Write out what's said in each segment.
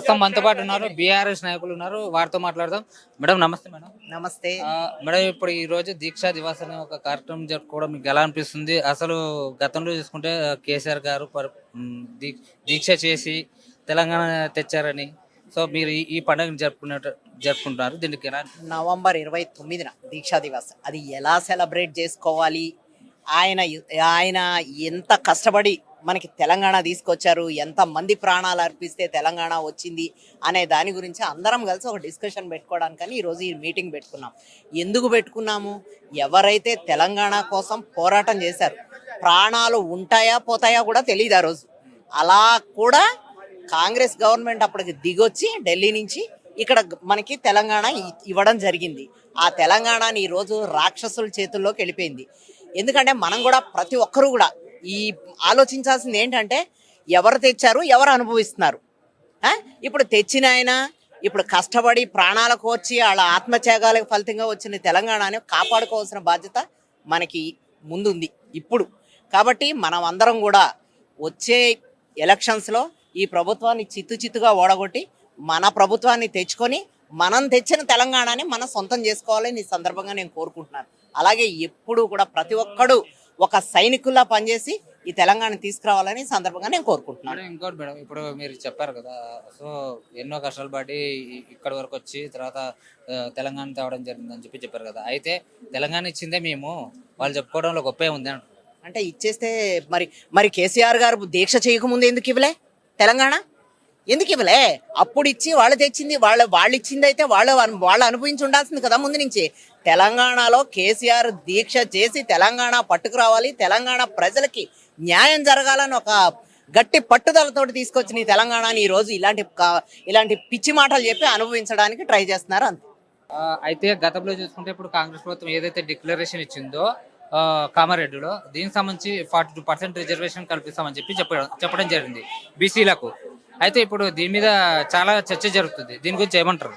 ప్రస్తుతం మనతో పాటు ఉన్నారు బీఆర్ఎస్ నాయకులు ఉన్నారు, వారితో మాట్లాడదాం. మేడం నమస్తే. మేడం నమస్తే. మేడం ఇప్పుడు ఈ రోజు దీక్షా దివాస్ అనే ఒక కార్యక్రమం జరుపుకోవడం మీకు ఎలా అనిపిస్తుంది? అసలు గతంలో చూసుకుంటే కేసీఆర్ గారు దీక్ష చేసి తెలంగాణ తెచ్చారని, సో మీరు ఈ పండుగను జరుపుకుంటున్నారు, దీనికి ఎలా? నవంబర్ 29న దీక్షా దివస్. అది ఎలా సెలబ్రేట్ చేసుకోవాలి, ఆయన ఆయన ఎంత కష్టపడి మనకి తెలంగాణ తీసుకొచ్చారు, ఎంతమంది ప్రాణాలు అర్పిస్తే తెలంగాణ వచ్చింది అనే దాని గురించి అందరం కలిసి ఒక డిస్కషన్ పెట్టుకోవడానికని ఈరోజు ఈ మీటింగ్ పెట్టుకున్నాం. ఎందుకు పెట్టుకున్నాము? ఎవరైతే తెలంగాణ కోసం పోరాటం చేశారు, ప్రాణాలు ఉంటాయా పోతాయా కూడా తెలియదు ఆ రోజు. అలా కూడా కాంగ్రెస్ గవర్నమెంట్ అప్పటికి దిగొచ్చి ఢిల్లీ నుంచి ఇక్కడ మనకి తెలంగాణ ఇవ్వడం జరిగింది. ఆ తెలంగాణని ఈరోజు రాక్షసుల చేతుల్లోకి వెళ్ళిపోయింది. ఎందుకంటే మనం కూడా ప్రతి ఒక్కరూ కూడా ఈ ఆలోచించాల్సింది ఏంటంటే ఎవరు తెచ్చారు, ఎవరు అనుభవిస్తున్నారు. ఇప్పుడు తెచ్చిన ఆయన ఇప్పుడు కష్టపడి ప్రాణాలకు వచ్చి వాళ్ళ ఆత్మత్యాగాలకు ఫలితంగా వచ్చిన తెలంగాణని కాపాడుకోవాల్సిన బాధ్యత మనకి ముందుంది ఇప్పుడు. కాబట్టి మనం అందరం కూడా వచ్చే ఎలక్షన్స్లో ఈ ప్రభుత్వాన్ని చిత్తుగా ఓడగొట్టి మన ప్రభుత్వాన్ని తెచ్చుకొని మనం తెచ్చిన తెలంగాణని మనం సొంతం చేసుకోవాలని ఈ సందర్భంగా నేను కోరుకుంటున్నాను. అలాగే ఎప్పుడు కూడా ప్రతి ఒక్కడు ఒక సైనికుల్లా పనిచేసి ఈ తెలంగాణ తీసుకురావాలని సందర్భంగా నేను కోరుకుంటున్నాను. ఇంకోటి మేడం, ఇప్పుడు మీరు చెప్పారు కదా, సో ఎన్నో కష్టాలు పడి ఇక్కడ వరకు వచ్చి తర్వాత తెలంగాణ తేవడం జరిగిందని చెప్పారు కదా, అయితే తెలంగాణ ఇచ్చిందే మేము, వాళ్ళు చెప్పుకోవడంలో గొప్పే ఉంది అంటే ఇచ్చేస్తే మరి కేసీఆర్ గారు దీక్ష చేయకముందు ఎందుకు ఇవ్వలే తెలంగాణ? ఎందుకు ఇవ్వలే? అప్పుడు ఇచ్చి వాళ్ళు తెచ్చింది వాళ్ళు ఇచ్చింది అయితే వాళ్ళు అనుభవించి ఉండాల్సింది కదా ముందు నుంచి. తెలంగాణలో కేసీఆర్ దీక్ష చేసి తెలంగాణ పట్టుకురావాలి, తెలంగాణ ప్రజలకి న్యాయం జరగాలని ఒక గట్టి పట్టుదలతోటి తీసుకొచ్చిన ఈ తెలంగాణని ఈరోజు ఇలాంటి పిచ్చి మాటలు చెప్పి అనుభవించడానికి ట్రై చేస్తున్నారు అంతే. అయితే గతంలో చూసుకుంటే ఇప్పుడు కాంగ్రెస్ ప్రభుత్వం ఏదైతే డిక్లరేషన్ ఇచ్చిందో కామారెడ్డిలో, దీనికి సంబంధించి 42% రిజర్వేషన్ కల్పిస్తామని చెప్పడం జరిగింది బీసీలకు. అయితే ఇప్పుడు దీని మీద చాలా చర్చ జరుగుతుంది, దీని గురించి ఏమంటారు?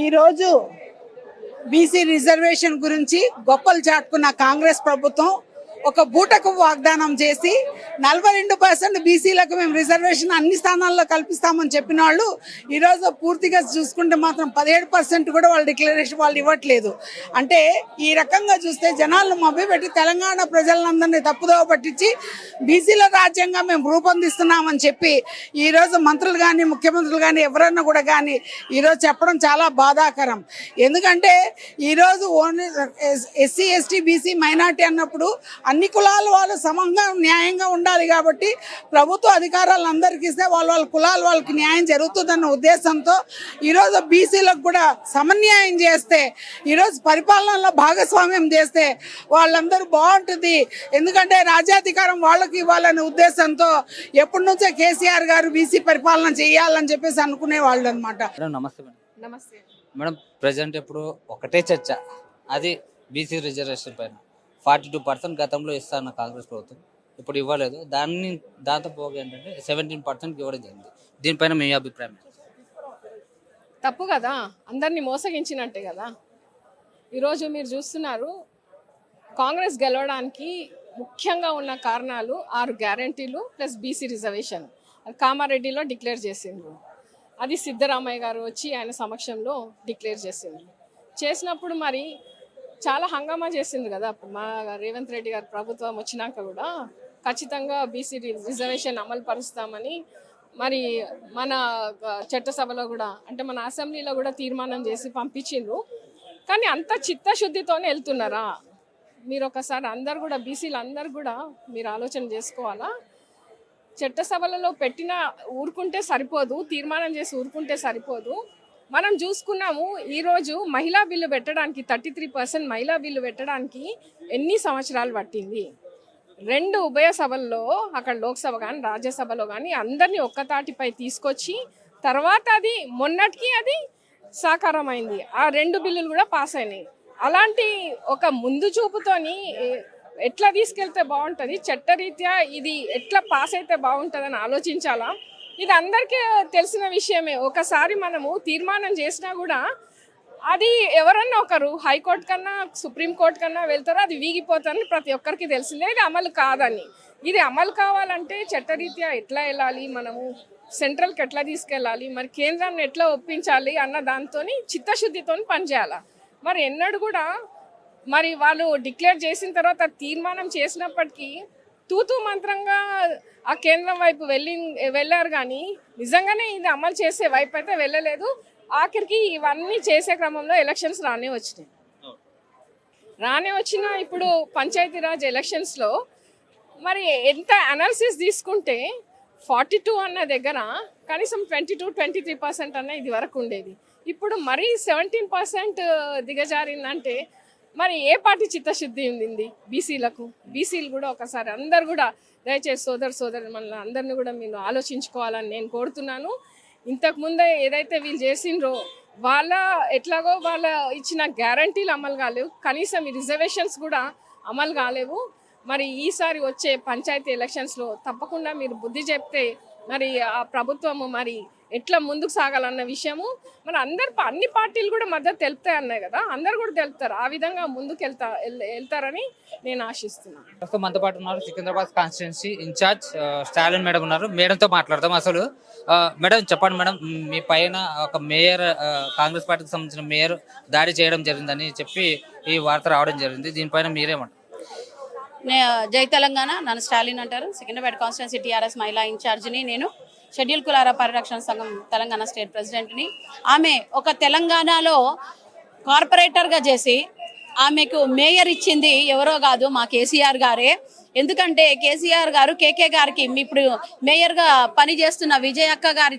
ఈరోజు బీసీ రిజర్వేషన్ గురించి గొప్పలు చాటుకున్న కాంగ్రెస్ ప్రభుత్వం ఒక బూటకు వాగ్దానం చేసి 42% బీసీలకు మేము రిజర్వేషన్ అన్ని స్థానాల్లో కల్పిస్తామని చెప్పిన వాళ్ళు ఈరోజు పూర్తిగా చూసుకుంటే మాత్రం 17% కూడా వాళ్ళ డిక్లరేషన్ వాళ్ళు ఇవ్వట్లేదు. అంటే ఈ రకంగా చూస్తే జనాలను మభ్యపెట్టి తెలంగాణ ప్రజలందరినీ తప్పుదోవ పట్టించి బీసీల రాజ్యంగా మేము రూపొందిస్తున్నామని చెప్పి ఈరోజు మంత్రులు కానీ ముఖ్యమంత్రులు కానీ ఎవరన్నా కూడా కానీ ఈరోజు చెప్పడం చాలా బాధాకరం. ఎందుకంటే ఈరోజు only SC ST BC minority అన్నప్పుడు అన్ని కులాల వాళ్ళు సమంగా న్యాయంగా ఉండాలి. కాబట్టి ప్రభుత్వ అధికారాలు అందరికీ ఇస్తే వాళ్ళ కులాల వాళ్ళకి న్యాయం జరుగుతుందన్న ఉద్దేశంతో ఈరోజు బీసీలకు కూడా సమన్యాయం చేస్తే, ఈరోజు పరిపాలనలో భాగస్వామ్యం చేస్తే వాళ్ళందరూ బాగుంటుంది. ఎందుకంటే రాజ్యాధికారం వాళ్ళకి ఇవ్వాలనే ఉద్దేశంతో ఎప్పటి నుంచో కేసీఆర్ గారు బీసీ పరిపాలన చేయాలని చెప్పేసి అనుకునే వాళ్ళు అనమాట. నమస్తే మేడం. నమస్తే మేడం, ప్రజెంట్ ఇప్పుడు ఒకటే చర్చ, అది బీసీ రిజర్వేషన్ పైన 42% గతంలో ఇస్తాను కాంగ్రెస్ ప్రభుత్వం, ఇప్పుడు ఇవ్వలేదు. దాంతో పోగా ఏంటంటే 17% ఇవ్వడం జరిగింది. దీనిపైన మీ అభిప్రాయం? తప్పు కదా, అందరినీ మోసగించినట్టే కదా. ఈరోజు మీరు చూస్తున్నారు, కాంగ్రెస్ గెలవడానికి ముఖ్యంగా ఉన్న కారణాలు 6 గ్యారంటీలు ప్లస్ బీసీ రిజర్వేషన్ కామారెడ్డిలో డిక్లేర్ చేసిండ్రు. అది సిద్ధరామయ్య గారు వచ్చి ఆయన సమక్షంలో డిక్లేర్ చేసినప్పుడు మరి చాలా హంగామా చేసింది కదా. మా రేవంత్ రెడ్డి గారు ప్రభుత్వం వచ్చినాక కూడా ఖచ్చితంగా బీసీ రిజర్వేషన్ అమలు పరుస్తామని మరి మన చట్టసభలో కూడా, అంటే మన అసెంబ్లీలో కూడా తీర్మానం చేసి పంపించిండ్రు. కానీ అంత చిత్తశుద్ధితోనే వెళ్తున్నారా? మీరు ఒకసారి అందరు కూడా బీసీలు అందరు కూడా మీరు ఆలోచన చేసుకోవాలా. చట్టసభలలో ఊరుకుంటే సరిపోదు, తీర్మానం చేసి ఊరుకుంటే సరిపోదు. మనం చూసుకున్నాము, ఈరోజు మహిళా బిల్లు పెట్టడానికి 33% మహిళా బిల్లు పెట్టడానికి ఎన్ని సంవత్సరాలు పట్టింది? 2 ఉభయ సభల్లో, అక్కడ లోక్సభ కానీ రాజ్యసభలో కానీ అందరినీ ఒక్కతాటిపై తీసుకొచ్చి తర్వాత అది మొన్నటికి అది సాకారమైంది. ఆ 2 బిల్లులు కూడా పాస్ అయినాయి. అలాంటి ఒక ముందు చూపుతోని ఎట్లా తీసుకెళ్తే బాగుంటుంది, చట్టరీత్యా ఇది ఎట్లా పాస్ అయితే బాగుంటుందని ఆలోచించాలా. ఇది అందరికీ తెలిసిన విషయమే. ఒకసారి మనము తీర్మానం చేసినా కూడా అది ఎవరన్నా ఒకరు హైకోర్టు కన్నా సుప్రీంకోర్టు కన్నా వెళ్తారో అది వీగిపోతుందని ప్రతి ఒక్కరికి తెలిసిందే. ఇది అమలు కాదని. ఇది అమలు కావాలంటే చట్టరీత్యా ఎట్లా వెళ్ళాలి, మనము సెంట్రల్కి ఎట్లా తీసుకెళ్ళాలి, మరి కేంద్రాన్ని ఎట్లా ఒప్పించాలి అన్న దాంతో చిత్తశుద్ధితో పనిచేయాలి. మరి ఎన్నడూ కూడా మరి వాళ్ళు డిక్లేర్ చేసిన తర్వాత తీర్మానం చేసినప్పటికీ తూతూ మంత్రంగా ఆ కేంద్రం వైపు వెళ్ళారు కానీ నిజంగానే ఇది అమలు చేసే వైపు అయితే వెళ్ళలేదు. ఆఖరికి ఇవన్నీ చేసే క్రమంలో ఎలక్షన్స్ రానే వచ్చిన ఇప్పుడు పంచాయతీరాజ్ ఎలక్షన్స్లో మరి ఎంత అనాలిసిస్ తీసుకుంటే 42 అన్న దగ్గర కనీసం 22-23% అన్న ఇది వరకు ఉండేది. ఇప్పుడు మరీ 17% దిగజారిందంటే మరి ఏ పార్టీ చిత్తశుద్ధి ఉంది బీసీలకు? బీసీలు కూడా ఒకసారి అందరు కూడా దయచేసి సోదరు మన అందరిని కూడా మీరు ఆలోచించుకోవాలని నేను కోరుతున్నాను. ఇంతకుముందే ఏదైతే వీళ్ళు చేసిండ్రో వాళ్ళ ఎట్లాగో వాళ్ళ ఇచ్చిన గ్యారంటీలు అమలు కాలేవు, కనీసం ఈ రిజర్వేషన్స్ కూడా అమలు కాలేవు. మరి ఈసారి వచ్చే పంచాయతీ ఎలక్షన్స్లో తప్పకుండా మీరు బుద్ధి చెప్తే మరి ఆ ప్రభుత్వము మరి ఎట్లా ముందుకు సాగాలన్న విషయము మరి అన్ని పార్టీలు కూడా మద్దతు తెలుపుతాయి అన్నాయి కదా, అందరు కూడా తెలుపుతారు. ఆ విధంగా ముందుకు వెళ్తారని నేను ఆశిస్తున్నాను. ప్రస్తుతం మనతో పాటు ఉన్నారు Secunderabad constituency incharge Stalin madam ఉన్నారు. మేడంతో మాట్లాడదాం. అసలు మేడం చెప్పండి మేడం, మీ పైన ఒక మేయర్ కాంగ్రెస్ పార్టీకి సంబంధించిన మేయర్ దాడి చేయడం జరిగిందని చెప్పి ఈ వార్త రావడం జరిగింది. దీనిపైన మీరేమంటారు? జై తెలంగాణ, నన్ను స్టాలిన్ అంటారు. సికింద్రాబాద్ కాన్స్టిట్యున్సీ టీఆర్ఎస్ మహిళా ఇన్ఛార్జిని నేను. షెడ్యూల్ కులాల పరిరక్షణ సంఘం తెలంగాణ స్టేట్ ప్రెసిడెంట్ని. ఆమె ఒక తెలంగాణలో కార్పొరేటర్గా చేసి ఆమెకు మేయర్ ఇచ్చింది ఎవరో కాదు, మా కేసీఆర్ గారే. ఎందుకంటే కేసీఆర్ గారు కేకే గారికి ఇప్పుడు మేయర్గా పనిచేస్తున్న విజయక్క గారి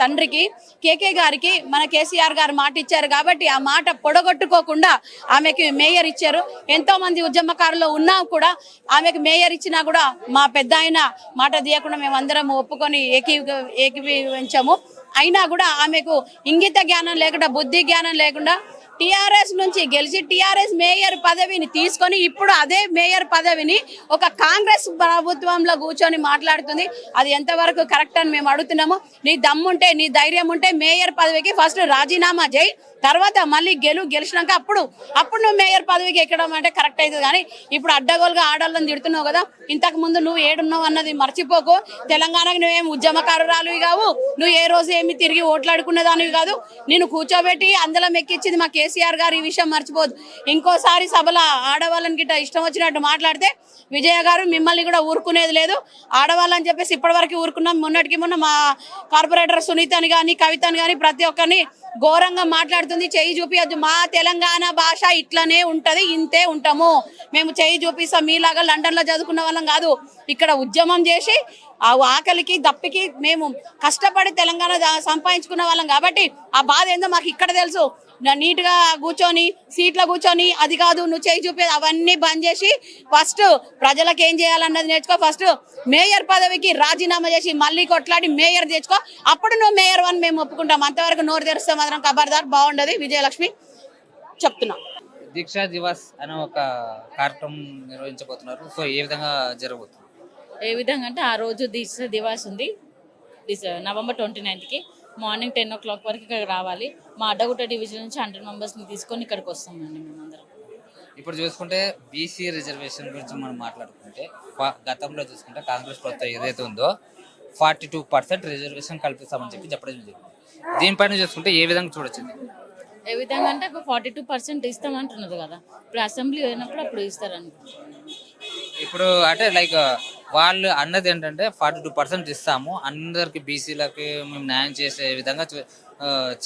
తండ్రికి కేకే గారికి మన కేసీఆర్ గారు మాట ఇచ్చారు కాబట్టి ఆ మాట పొడగొట్టుకోకుండా ఆమెకి మేయర్ ఇచ్చారు. ఎంతో మంది ఉద్యమకారులు ఉన్నా కూడా ఆమెకు మేయర్ ఇచ్చినా కూడా మా పెద్ద ఆయన మాట తీయకుండా మేమందరం ఒప్పుకొని ఏకీభవించాము. అయినా కూడా ఆమెకు ఇంగిత జ్ఞానం లేకుండా, బుద్ధి జ్ఞానం లేకుండా టీఆర్ఎస్ నుంచి గెలిచి టీఆర్ఎస్ మేయర్ పదవిని తీసుకొని ఇప్పుడు అదే మేయర్ పదవిని ఒక కాంగ్రెస్ ప్రభుత్వంలో కూర్చొని మాట్లాడుతుంది. అది ఎంతవరకు కరెక్ట్ అని మేము అడుగుతున్నాము. నీ దమ్ముంటే, నీ ధైర్యం ఉంటే మేయర్ పదవికి ఫస్ట్ రాజీనామా చేయి, తర్వాత మళ్ళీ గెలిచినాక అప్పుడు నువ్వు మేయర్ పదవికి ఎక్కడం అంటే కరెక్ట్ అవుతుంది. కానీ ఇప్పుడు అడ్డగోలుగా ఆడాలని తిడుతున్నావు కదా, ఇంతకు ముందు నువ్వు ఏడున్నావు అన్నది మర్చిపోకు. తెలంగాణకు నువ్వేం ఉద్యమకారురాలువి కావు, నువ్వు ఏ రోజు ఏమి తిరిగి ఓట్లాడుకునే దానివి కాదు. నేను కూర్చోబెట్టి అందులో మెక్కిచ్చింది మా కేసీఆర్ గారు, ఈ విషయం మర్చిపోదు. ఇంకోసారి సభలో ఆడవాళ్ళని గిట్ట ఇష్టం వచ్చినట్టు మాట్లాడితే విజయ గారు మిమ్మల్ని కూడా ఊరుకునేది లేదు. ఆడవాళ్ళని చెప్పేసి ఇప్పటివరకు ఊరుకున్నాం. మొన్న మా కార్పొరేటర్ సునీతని కానీ కవితని కానీ ప్రతి ఒక్కరిని ఘోరంగా మాట్లాడుతుంది. చెయ్యి చూపియద్దు, మా తెలంగాణ భాష ఇట్లనే ఉంటది, ఇంతే ఉంటాము. మేము చెయ్యి చూపిస్తాం, మీలాగా లండన్ లో చదువుకున్న వాళ్ళం కాదు. ఇక్కడ ఉద్యమం చేసి ఆ ఆకలికి దప్పికి మేము కష్టపడి తెలంగాణ సంపాదించుకున్న వాళ్ళం కాబట్టి ఆ బాధ ఏందో మాకు ఇక్కడ తెలుసు. నీట్ గా కూర్చొని సీట్లో కూర్చొని అది కాదు నువ్వు చేయి చూపేది అవన్నీ బంద్ చేసి ఫస్ట్ ప్రజలకు ఏం చేయాలన్నది నేర్చుకో. ఫస్ట్ మేయర్ పదవికి రాజీనామా చేసి మళ్ళీ కొట్లాడి మేయర్ తెచ్చుకో, అప్పుడు నువ్వు మేయర్ అని మేము ఒప్పుకుంటాం. అంతవరకు నోరు తెరిస్తే మాత్రం ఖబర్దార్ బాగుండదు. విజయలక్ష్మి చెప్తున్నా. దీక్షా దివాస్ అనే ఒక కార్యక్రమం నిర్వహించబోతున్నారు. సో ఏ విధంగా జరగబోతుంది? ఏ విధంగా అంటే ఆ రోజు దీక్షా దివాస్ ఉంది నవంబర్ 29కి మార్నింగ్ 10 o'clock వరకు ఇక్కడ రావాలి. మా అడ్డగుట్ట డివిజన్ నుంచి 100 మెంబర్స్ని తీసుకొని ఇక్కడికి వస్తామండి మేమందరం. ఇప్పుడు చూసుకుంటే బీసీ రిజర్వేషన్ గురించి మనం మాట్లాడుకుంటే గతంలో చూసుకుంటే కాంగ్రెస్ ప్రభుత్వం ఏదైతే ఉందో 42% రిజర్వేషన్ కల్పిస్తామని చెప్పి చెప్పడం జరిగింది. దీనిపైన చూసుకుంటే ఏ విధంగా చూడొచ్చు? ఏ విధంగా అంటే ఇప్పుడు 42% ఇస్తామంటున్నారు కదా, ఇప్పుడు అసెంబ్లీ అయినప్పుడు అప్పుడు ఇస్తారనుకుంటున్నాను. ఇప్పుడు అంటే లైక్ వాళ్ళు అన్నది ఏంటంటే 42% ఇస్తాము, అందరికి బీసీలకి మేము న్యాయం చేసే విధంగా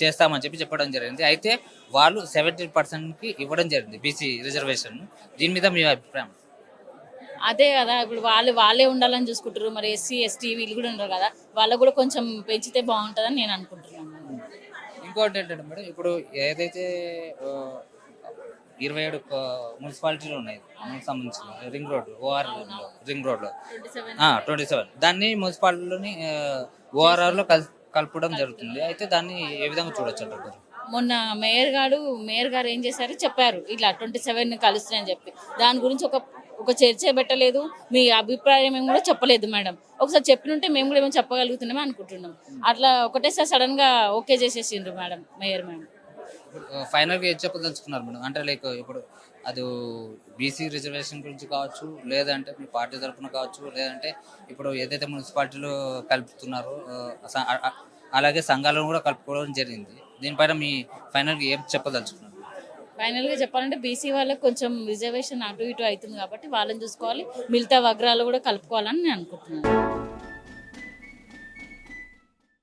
చేస్తామని చెప్పి చెప్పడం జరిగింది. అయితే వాళ్ళు 70%కి ఇవ్వడం జరిగింది బీసీ రిజర్వేషన్. దీని మీద మీ అభిప్రాయం? అదే కదా, ఇప్పుడు వాళ్ళే ఉండాలని చూసుకుంటారు. మరి ఎస్సీ ఎస్టీ వీళ్ళు కూడా ఉండరు కదా, వాళ్ళకు కూడా కొంచెం పెంచితే బాగుంటుందని నేను అనుకుంటున్నాను. ఇంకోటి ఏంటంటే మేడం, ఇప్పుడు ఏదైతే 27 మున్సిపాలిటీలు ఉన్నాయి సంబంధించిన రింగ్ రోడ్, ఓఆర్ రింగ్ రోడ్లో 27 దాన్ని మున్సిపాలిటీలోని ఓఆర్ఆర్లో కలపడం జరుగుతుంది. అయితే దాన్ని ఏ విధంగా చూడొచ్చు అంటారు? మొన్న మేయర్ గారు ఏం చేశారు చెప్పారు, ఇట్లా 27 కలుస్తున్నాయని చెప్పి. దాని గురించి ఒక చర్చ పెట్టలేదు, మీ అభిప్రాయం ఏమి కూడా చెప్పలేదు మేడం. ఒకసారి చెప్పినుంటే మేము కూడా ఏమో చెప్పగలుగుతున్నామే అనుకుంటున్నాం. అట్లా ఒకటేసారి సడన్ గా ఓకే చేసేసిండ్రు మేడం, మేయర్ మేడం. ఇప్పుడు ఫైనల్గా ఏం చెప్పదలుచుకున్నారు మేడం? అంటే లైక్ ఇప్పుడు అది బీసీ రిజర్వేషన్ గురించి కావచ్చు, లేదంటే మీ పార్టీ తరఫున కావచ్చు, లేదంటే ఇప్పుడు ఏదైతే మున్సిపాలిటీలో కలుపుతున్నారో అలాగే సంఘాలను కూడా కలుపుకోవడం జరిగింది. దీనిపైన మీ ఫైనల్గా ఏం చెప్పదలుచుకున్నారు? ఫైనల్గా చెప్పాలంటే బీసీ వాళ్ళకి కొంచెం రిజర్వేషన్ అటు ఇటు అవుతుంది కాబట్టి వాళ్ళని చూసుకోవాలి, మిగతా వర్గాలు కూడా కలుపుకోవాలని నేను అనుకుంటున్నాను.